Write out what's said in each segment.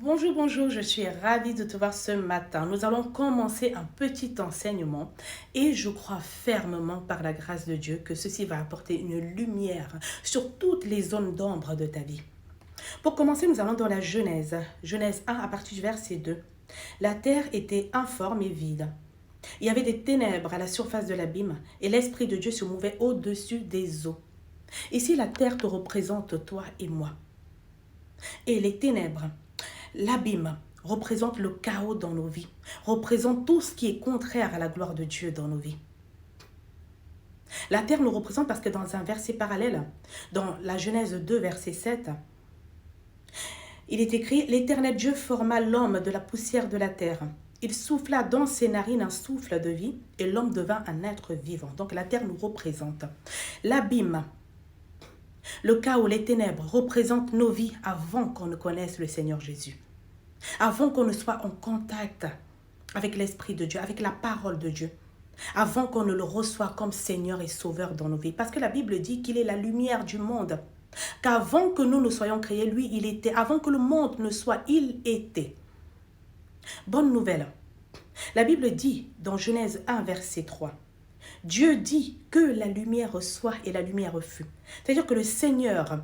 Bonjour, bonjour, je suis ravie de te voir ce matin. Nous allons commencer un petit enseignement et je crois fermement par la grâce de Dieu que ceci va apporter une lumière sur toutes les zones d'ombre de ta vie. Pour commencer, nous allons dans la Genèse. Genèse 1 à partir du verset 2. La terre était informe et vide. Il y avait des ténèbres à la surface de l'abîme et l'Esprit de Dieu se mouvait au-dessus des eaux. Ici, la terre te représente toi et moi. Et les ténèbres, l'abîme représente le chaos dans nos vies, représente tout ce qui est contraire à la gloire de Dieu dans nos vies. La terre nous représente parce que dans un verset parallèle, dans la Genèse 2, verset 7, il est écrit « L'Éternel Dieu forma l'homme de la poussière de la terre. Il souffla dans ses narines un souffle de vie et l'homme devint un être vivant. » Donc la terre nous représente. L'abîme, le chaos, les ténèbres représentent nos vies avant qu'on ne connaisse le Seigneur Jésus. Avant qu'on ne soit en contact avec l'Esprit de Dieu, avec la parole de Dieu. Avant qu'on ne le reçoive comme Seigneur et Sauveur dans nos vies. Parce que la Bible dit qu'il est la lumière du monde. Qu'avant que nous ne soyons créés, lui, il était. Avant que le monde ne soit, il était. Bonne nouvelle. La Bible dit dans Genèse 1, verset 3. Dieu dit que la lumière soit et la lumière fut. C'est-à-dire que le Seigneur,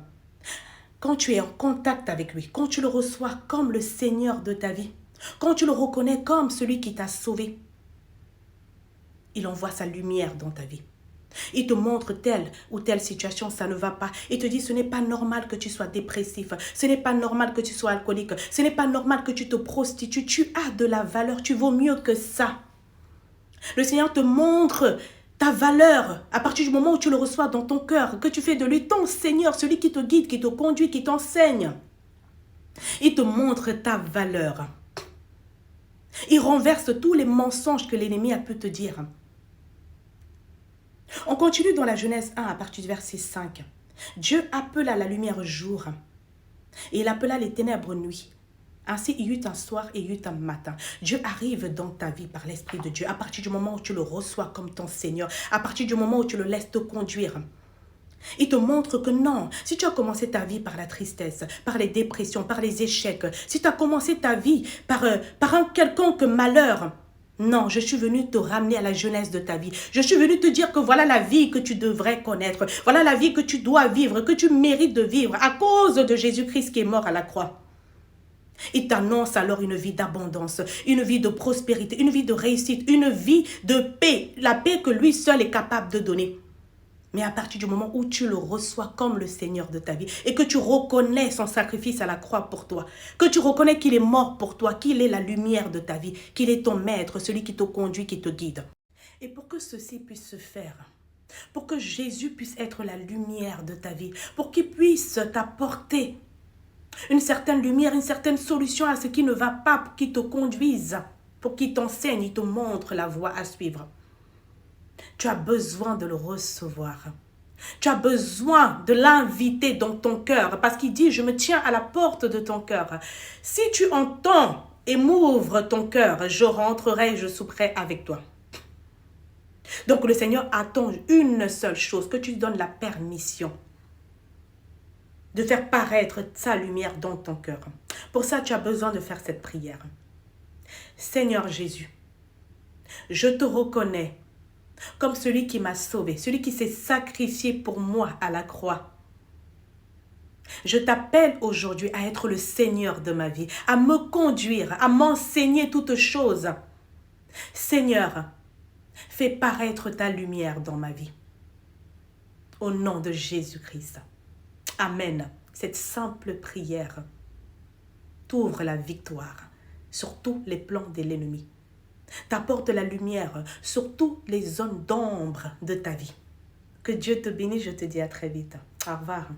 quand tu es en contact avec lui, quand tu le reçois comme le Seigneur de ta vie, quand tu le reconnais comme celui qui t'a sauvé, il envoie sa lumière dans ta vie. Il te montre telle ou telle situation, ça ne va pas. Il te dit, ce n'est pas normal que tu sois dépressif. Ce n'est pas normal que tu sois alcoolique. Ce n'est pas normal que tu te prostitues. Tu as de la valeur, tu vaux mieux que ça. Le Seigneur te montre ta valeur à partir du moment où tu le reçois dans ton cœur, que tu fais de lui ton Seigneur, celui qui te guide, qui te conduit, qui t'enseigne. Il te montre ta valeur. Il renverse tous les mensonges que l'ennemi a pu te dire. On continue dans la Genèse 1 à partir du verset 5. Dieu appela la lumière jour et il appela les ténèbres nuit. Ainsi, il y eut un soir et il y eut un matin. Dieu arrive dans ta vie par l'Esprit de Dieu à partir du moment où tu le reçois comme ton Seigneur, à partir du moment où tu le laisses te conduire. Il te montre que non, si tu as commencé ta vie par la tristesse, par les dépressions, par les échecs, si tu as commencé ta vie par un quelconque malheur, non, je suis venu te ramener à la jeunesse de ta vie. Je suis venu te dire que voilà la vie que tu devrais connaître. Voilà la vie que tu dois vivre, que tu mérites de vivre à cause de Jésus-Christ qui est mort à la croix. Il t'annonce alors une vie d'abondance, une vie de prospérité, une vie de réussite, une vie de paix. La paix que lui seul est capable de donner. Mais à partir du moment où tu le reçois comme le Seigneur de ta vie et que tu reconnais son sacrifice à la croix pour toi, que tu reconnais qu'il est mort pour toi, qu'il est la lumière de ta vie, qu'il est ton maître, celui qui te conduit, qui te guide. Et pour que ceci puisse se faire, pour que Jésus puisse être la lumière de ta vie, pour qu'il puisse t'apporter une certaine lumière, une certaine solution à ce qui ne va pas, pour qu'il te conduise, pour qu'il t'enseigne, il te montre la voie à suivre. Tu as besoin de le recevoir. Tu as besoin de l'inviter dans ton cœur. Parce qu'il dit, je me tiens à la porte de ton cœur. Si tu entends et m'ouvres ton cœur, je rentrerai, je souperai avec toi. Donc le Seigneur attend une seule chose, que tu lui donnes la permission de faire paraître sa lumière dans ton cœur. Pour ça, tu as besoin de faire cette prière. Seigneur Jésus, je te reconnais comme celui qui m'a sauvé, celui qui s'est sacrifié pour moi à la croix. Je t'appelle aujourd'hui à être le Seigneur de ma vie, à me conduire, à m'enseigner toutes choses. Seigneur, fais paraître ta lumière dans ma vie. Au nom de Jésus-Christ. Amen. Cette simple prière t'ouvre la victoire sur tous les plans de l'ennemi. T'apporte la lumière sur toutes les zones d'ombre de ta vie. Que Dieu te bénisse, je te dis à très vite. Au revoir.